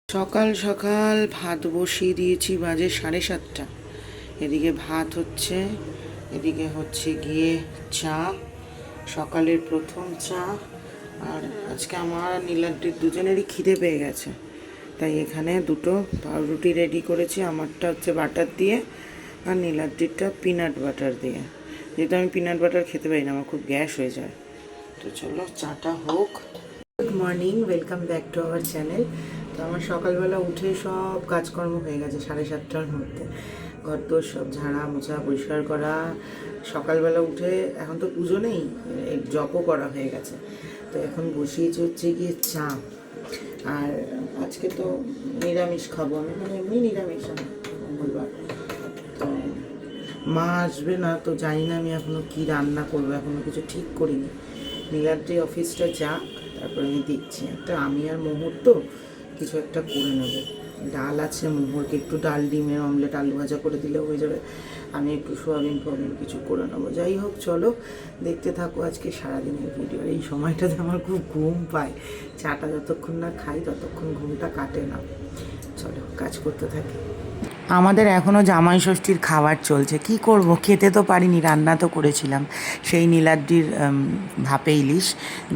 সকাল সকাল ভাত বসিয়ে দিয়েছি, বাজে 7:30। এদিকে ভাত হচ্ছে, এদিকে হচ্ছে গিয়ে চা, সকালের প্রথম চা। আর আজকে আমার আর নীলাদ্রির দুজনেরই খিদে পেয়ে গেছে, তাই এখানে দুটো পাউরুটি রেডি করেছি। আমারটা হচ্ছে বাটার দিয়ে আর নীলাদ্রিরটা পিনাট বাটার দিয়ে, যেহেতু আমি পিনাট বাটার খেতে পারি না, আমার খুব গ্যাস হয়ে যায়। তো চলো চাটা হোক। Good morning, welcome back to our channel. তো আমার সকালবেলা উঠে সব কাজকর্ম হয়ে গেছে 7:30টার মধ্যে। ঘর তো সব ঝাড়া মোছা পরিষ্কার করা, সকালবেলা উঠে এখন তো পুজো নেই, জপও করা হয়ে গেছে। তো এখন বসিয়েছি হচ্ছে গিয়ে চা। আর আজকে তো নিরামিষ খাবো আমি, মানে এমনি নিরামিষ, আমি মঙ্গলবার। তো মা আসবে না, তো জানি না আমি এখনও কী রান্না করবো, এখনও কিছু ঠিক করিনি। নীলাদ্রি অফিসটা যাক, তারপরে আমি দেখছি একটা, আমি আর মোহর তো কিছু একটা করে নেবো। ডাল আছে, মোহরকে একটু ডাল ডিমের অমলেট আলু ভাজা করে দিলে হয়ে যাবে। আমি একটু সোয়াবিন ফোয়াবিন কিছু করে নেবো। যাই হোক, চলো দেখতে থাকো আজকে সারাদিনের ভিডিও। এই সময়টাতে আমার খুব ঘুম পায়, চাটা যতক্ষণ না খাই ততক্ষণ ঘুমটা কাটে না। চলো কাজ করতে থাকি। আমাদের এখনও জামাই ষষ্ঠীর খাবার চলছে, কি করব, খেতে তো পারিনি, রান্না তো করেছিলাম। সেই নীলাদ্রির ভাপে ইলিশ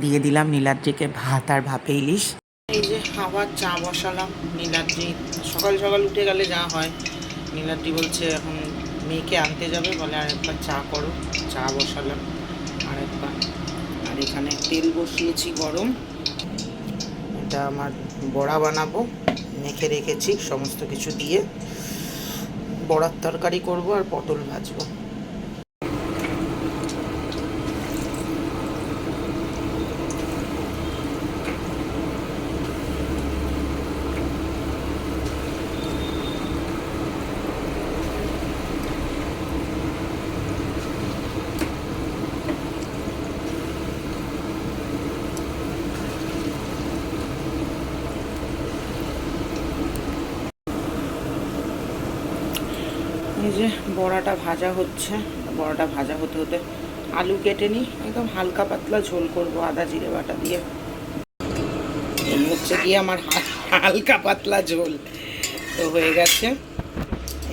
দিয়ে দিলাম, নীলাদ্রিকে ভাত আর ভাপে ইলিশ। এই যে আবার চা বসালাম। নীলাদ্রি সকাল সকাল উঠে গেলে যা হয়, নীলাদ্রি বলছে এখন মেয়েকে আনতে যাবে, বলে আরেকবার চা করো। চা বসালাম আরেকবার। আর এখানে তেল বসিয়েছি গরম, এটা আমার বড়া বানাবো, মেখে রেখেছি সমস্ত কিছু দিয়ে। বড়ার তরকারি করব আর পটল ভাজবো। এই যে বড়াটা ভাজা হচ্ছে, বড়াটা ভাজা হতে হতে আলু কেটে নিই। একদম হালকা পাতলা ঝোল করব আদা জিরে বাটা দিয়ে। এই হচ্ছে গিয়ে আমার হালকা পাতলা ঝোল তো হয়ে গেছে।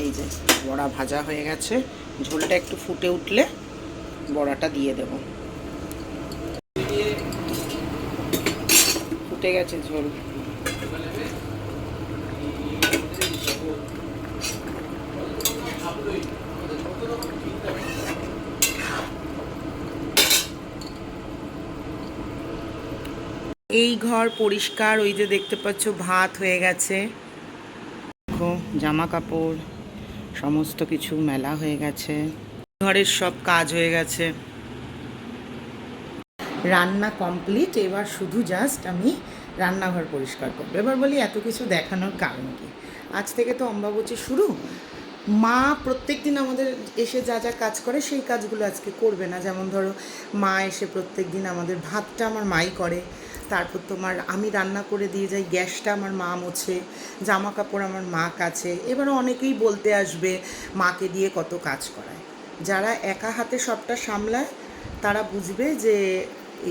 এই যে বড়া ভাজা হয়ে গেছে, ঝোলটা একটু ফুটে উঠলে বড়াটা দিয়ে দেব। ফুটে গেছে ঝোল। এই ঘর পরিষ্কার, ওই যে দেখতে পাচ্ছ ভাত হয়ে গেছে, দেখো জামা কাপড় সমস্ত কিছু মেলা হয়ে গেছে, ঘরের সব কাজ হয়ে গেছে, রান্না কমপ্লিট। এবার শুধু জাস্ট আমি রান্নাঘর পরিষ্কার করবো। এবার বলি এত কিছু দেখানোর কারণ কি, আজ থেকে তো অম্বাবচী শুরু। মা প্রত্যেক দিন আমাদের এসে যা যা কাজ করে সেই কাজগুলো আজকে করবে না। যেমন ধরো, মা এসে প্রত্যেক দিন আমাদের ভাতটা আমার মাই করে, তারপর তোমার আমি রান্না করে দিয়ে যাই, গ্যাসটা আমার মা মোছে, জামা কাপড় আমার মা কাচে। এবারও অনেকেই বলতে আসবে মাকে দিয়ে কত কাজ করায়। যারা একা হাতে সবটা সামলায় তারা বুঝবে যে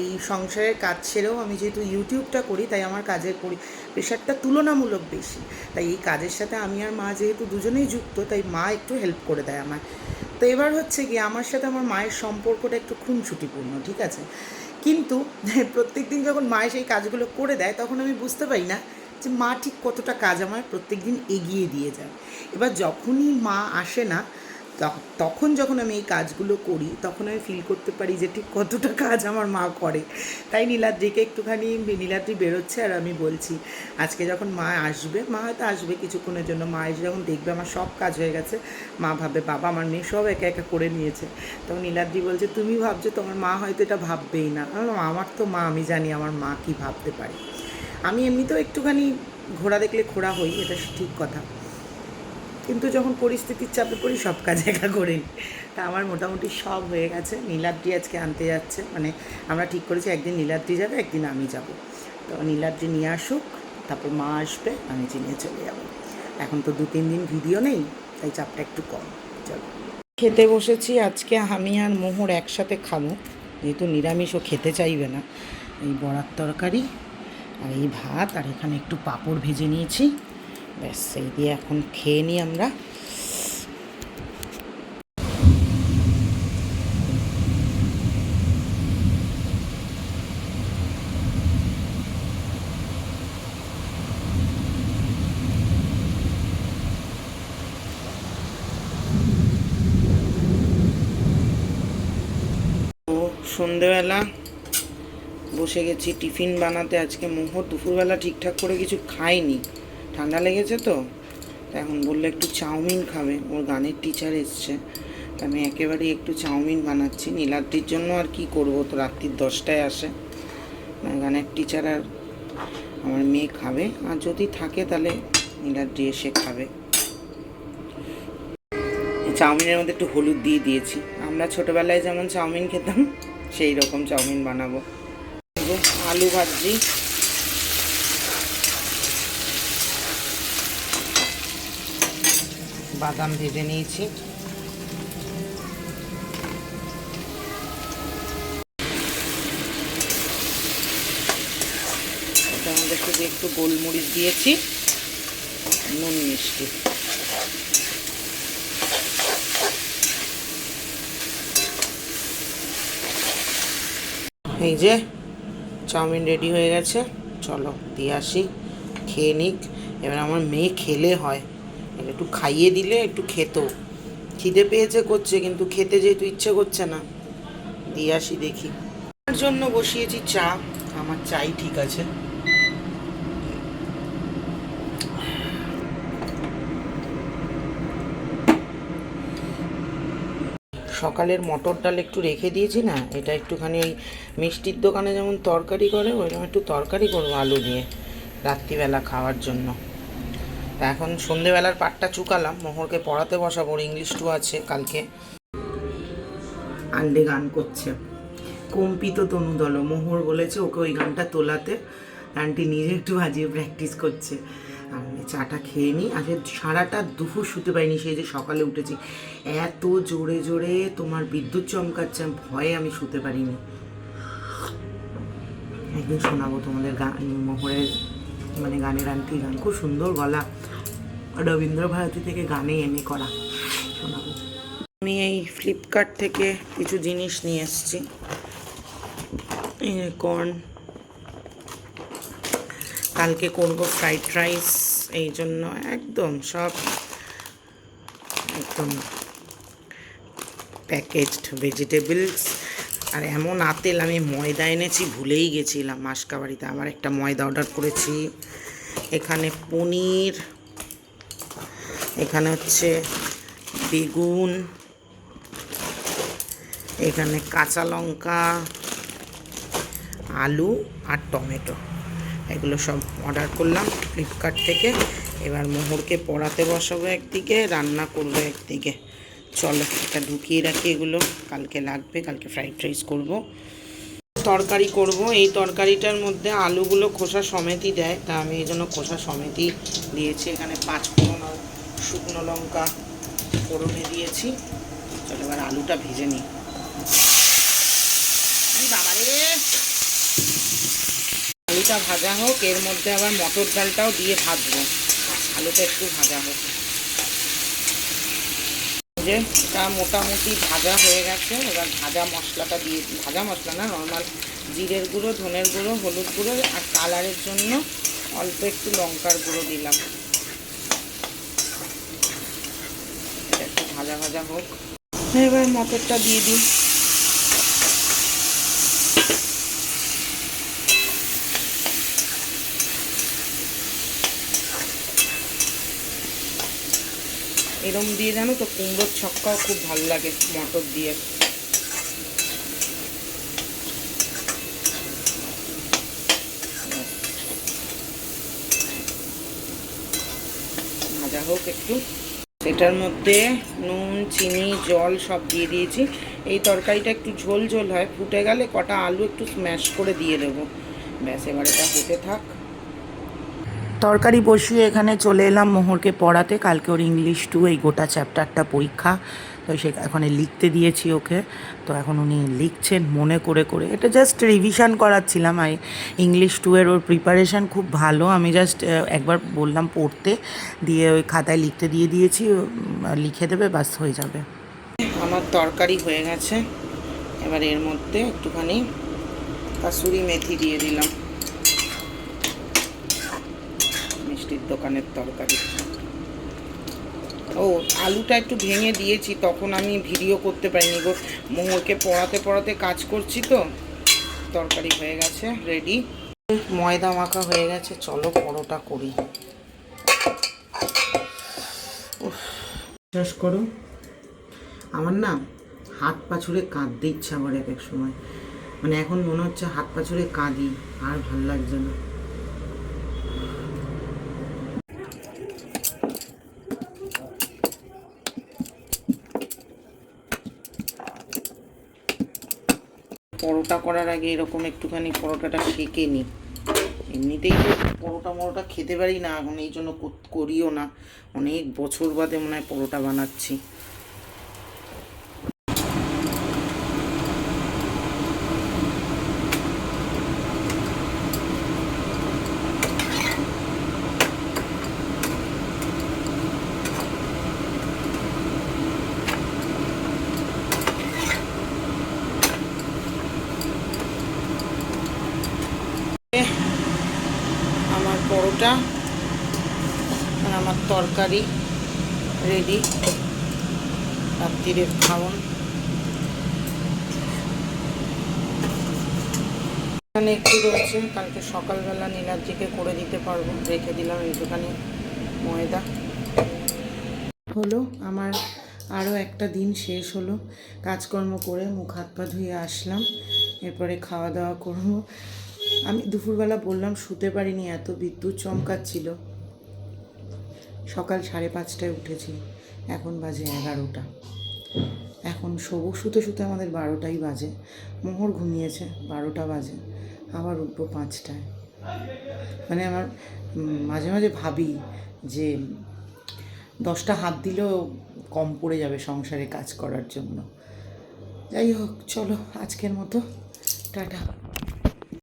এই সংসারের কাজ ছেড়েও আমি যেহেতু ইউটিউবটা করি, তাই আমার কাজের প্রেশারটা তুলনামূলক বেশি। তাই এই কাজের সাথে আমি আর মা যেহেতু দুজনেই যুক্ত, তাই মা একটু হেল্প করে দেয় আমার। তো এবার হচ্ছে কি, আমার সাথে আমার মায়ের সম্পর্কটা একটু খুনসুটিপূর্ণ, ঠিক আছে। কিন্তু প্রত্যেক দিন যখন মা সেই কাজগুলো করে দেয়, তখন আমি বুঝতে পারি না যে মা ঠিক কতটা কাজ আমার প্রত্যেক দিন এগিয়ে দিয়ে যায়। এবার যখনই মা আসে না, তখন যখন আমি এই কাজগুলো করি, তখন আমি ফিল করতে পারি যে ঠিক কতটা কাজ আমার মা করে। তাই নীলাদ্রিকে একটুখানি, নীলাদ্রি বেরোচ্ছে আর আমি বলছি আজকে যখন মা আসবে, মা হয়তো আসবে কিছুক্ষণের জন্য, মা এসে যখন দেখবে আমার সব কাজ হয়ে গেছে, মা ভাববে বাবা আমার মেয়ে সব একা একা করে নিয়েছে। তখন নীলাদ্রি বলছে তুমি ভাবছো তোমার মা হয়তো এটা ভাববেই না। আমার তো মা, আমি জানি আমার মা কী ভাবতে পারে। আমি এমনিতেও একটুখানি ঘোড়া দেখলে খোড়া হই, এটা ঠিক কথা, কিন্তু যখন পরিস্থিতির চাপে পড়ি সব কাজ একা করে নিই। তা আমার মোটামুটি সব হয়ে গেছে। নীলাদ্রি আজকে আনতে যাচ্ছে, মানে আমরা ঠিক করেছি একদিন নীলাদ্রি যাবে, একদিন আমি যাব। তো নীলাদ্রি নিয়ে আসুক, তারপর মা আসবে, আমি চিনিয়ে চলে যাব। এখন তো 2-3 দিন ভিডিও নেই, তাই চাপটা একটু কম। চলো খেতে বসেছি। আজকে আমি আর মোহর একসাথে খাবো, যেহেতু নিরামিষও খেতে চাইবে না। এই বড়ার তরকারি আর এই ভাত, আর এখানে একটু পাঁপড় ভেজে নিয়েছি, ব্যাস এই দিয়ে এখন খেয়ে নিই আমরা। সন্ধেবেলা বসে গেছি টিফিন বানাতে। আজকে মোহর দুপুরবেলা ঠিকঠাক করে কিছু খায়নি, ঠান্ডা লেগেছে তো এখন বললো একটু চাউমিন খাবে, ওর গানের টিচার এসছে। আমি একেবারেই একটু চাউমিন বানাচ্ছি নীলাদ্রির জন্য। আর কি করবো, তো রাত্রির 10টায় আসে গানের টিচার, আর আমার মেয়ে খাবে, আর যদি থাকে তাহলে নীলাদ্রি এসে খাবে। চাউমিনের মধ্যে একটু হলুদ দিয়ে দিয়েছি, আমরা ছোটোবেলায় যেমন চাউমিন খেতাম সেই রকম চাউমিন বানাবো। আলু ভাজি, বাদাম ভেজে নিয়েছি, এটার মধ্যে শুধু একটু গোলমরিচ দিয়েছি, নুন মিষ্টি। এই যে চাউমিন রেডি হয়ে গেছে, চলো দিয়ে আসি, খেয়ে নিক। এবার আমার মেয়ে খেলে হয়, একটু খাইয়ে দিলে একটু খেত, খিদে পেয়েছে করছে, কিন্তু খেতে যেহেতু ইচ্ছে করছে না, দিয়ে আসি দেখি। আমার জন্য বসিয়েছি চা, আমার চাই ঠিক আছে। সকালের মটর ডাল একটু রেখে দিয়েছি না, এটা একটুখানি ওই মিষ্টির দোকানে যেমন তরকারি করে ওইরকম একটু তরকারি করবো আলু দিয়ে রাত্রিবেলা খাওয়ার জন্য। তা এখন সন্ধেবেলার পাটটা চুকালাম, মোহরকে পড়াতে বসাবো, ওর ইংলিশ 2 আছে কালকে। আন্ডে গান করছে, কম্পিত তনুদল, মোহর বলেছে ওকে ওই গানটা তোলাতে, আন্টি নিজে একটু বাজিয়ে প্র্যাকটিস করছে। আমি চাটা খেয়ে নিই। আজকে সারাটা দুপুর শুতে পারিনি, সেই যে সকালে উঠেছি, এত জোরে জোরে তোমার বিদ্যুৎ চমকাচ্ছে, ভয়ে আমি শুতে পারিনি। একদিন শোনাবো তোমাদের গান, মোহরের মানে গানের আন্টি গান, খুব সুন্দর গলা, রবীন্দ্রভারতী থেকে গানে এনে করা, শোনাবো। আমি এই ফ্লিপকার্ট থেকে কিছু জিনিস নিয়ে এসেছি, কর্ন, কালকে করব ফ্রাইড রাইস, এই জন্য একদম সব একদম প্যাকেজড ভেজিটেবলস। আর এমন আতেল, আমি ময়দা এনেছি ভুলেই গেছিলাম মাসকাবাড়িতে, আবার একটা ময়দা অর্ডার করেছি। এখানে পনির, এখানে হচ্ছে বেগুন, এখানে কাঁচা লঙ্কা, আলু আর টমেটো, এগুলো সব অর্ডার করলাম ফ্লিপকার্ট থেকে। এবার মোহরকে পড়াতে বসাবো একদিকে, রান্না করবো একদিকে। চলো এটা ঢুকিয়ে রাখি, এগুলো কালকে লাগবে, কালকে ফ্রাইড রাইস করব, তরকারি করব। এই তরকারিটার মধ্যে আলুগুলো খোসা সমেতই দেয়, তা আমি এই জন্য খোসা সমেতই দিয়েছি। এখানে 5 ফোড়ন আর শুকনো লঙ্কা ফোড়নে দিয়েছি। চলো এবার আলুটা ভেজে নিই। বাবারে, আলুটা ভাজা হোক, এর মধ্যে আবার মটর ডালটাও দিয়ে ভাজবো, আলুটা একটু ভাজা হোক। যে এটা মোটামুটি ভাজা হয়ে গেছে, এবার ভাজা মশলাটা দিয়ে, ভাজা মশলা না, নর্মাল জিরের গুঁড়ো, ধনের গুঁড়ো, হলুদ গুঁড়ো, আর কালারের জন্য অল্প একটু লঙ্কার গুঁড়ো দিলাম। এটা একটু ভাজা ভাজা হোক, এবার মটরটা দিয়ে দিই। এরম দিয়ে জানো তো কুমড়োর ছক্কাও খুব ভালো লাগে মটর দিয়ে। ভাজা হোক একটু, সেটার মধ্যে নুন, চিনি, জল সব দিয়ে দিয়েছি। এই তরকারিটা একটু ঝোল ঝোল হয়, ফুটে গেলে কটা আলু একটু স্ম্যাশ করে দিয়ে দেবো, ব্যাস এবার এটা হতে থাক। তরকারি বসিয়ে এখানে চলে এলাম মোহরকে পড়াতে, কালকে ওর ইংলিশ 2 এই গোটা চ্যাপ্টারটা পরীক্ষা, তো ওখানে লিখতে দিয়েছি ওকে। তো এখন উনি লিখছেন মনে করে করে। এটা জাস্ট রিভিশন করাচ্ছিলাম। ইংলিশ 2 এর ওর প্রিপারেশান খুব ভালো। আমি জাস্ট একবার বললাম পড়তে, দিয়ে ওই খাতায় লিখতে দিয়ে দিয়েছি, লিখে দেবে, বাস হয়ে যাবে। আমার তরকারি হয়ে গেছে। এবার এর মধ্যে একটুখানি কাসুরি মেথি দিয়ে দিলাম। মিষ্টির দোকানের তরকারি। ও আলুটা একটু ভেঙে দিয়েছি, তখন আমি ভিডিও করতে পারিনি গো, মোহরকে পড়াতে পড়াতে কাজ করছি তো। তরকারি হয়ে গেছে রেডি। ময়দা মাখা হয়ে গেছে, চলো পরোটা করি। বিশ্বাস করো, আমার না হাত পা ছুঁড়ে কাঁদতে ইচ্ছা করে এক এক সময়। মানে এখন মনে হচ্ছে হাত পা ছুঁড়ে কাঁদি, আর ভাল লাগছে না। পরোটা করার আগে এরকম একটুখানি পরোটাটা সেঁকে নিই। এমনিতেই তো পরোটা খেতে পারি না এখন, এই জন্য করিও না। অনেক বছর বাদে মনে হয় পরোটা বানাচ্ছি। আমার পরোটা আর আমার তরকারি রেডি, রাত্রিরের খাওয়ান। এখানে একটু রয়েছে, কালকে সকালবেলা নীলাদ্রিকে করে দিতে পারবো, রেখে দিলাম একটুখানি ময়দা। হলো আমার আরও একটা দিন শেষ হলো। কাজকর্ম করে মুখ হাত পা ধুয়ে আসলাম, এরপরে খাওয়া দাওয়া করবো। আমি দুপুরবেলা বললাম শুতে পারিনি, এত বিদ্যুৎ চমকাচ্ছিল। সকাল 5:30টায় উঠেছি, এখন বাজে 11টা। এখন শুতে শুতে আমাদের 12টাই বাজে। মোহর ঘুমিয়েছে, 12টা বাজে, আবার উঠবো 5টায়। মানে আমার মাঝে মাঝে ভাবি যে 10টা হাত দিলেও কম পড়ে যাবে সংসারে কাজ করার জন্য। যাই হোক, চলো আজকের মতো টাটা।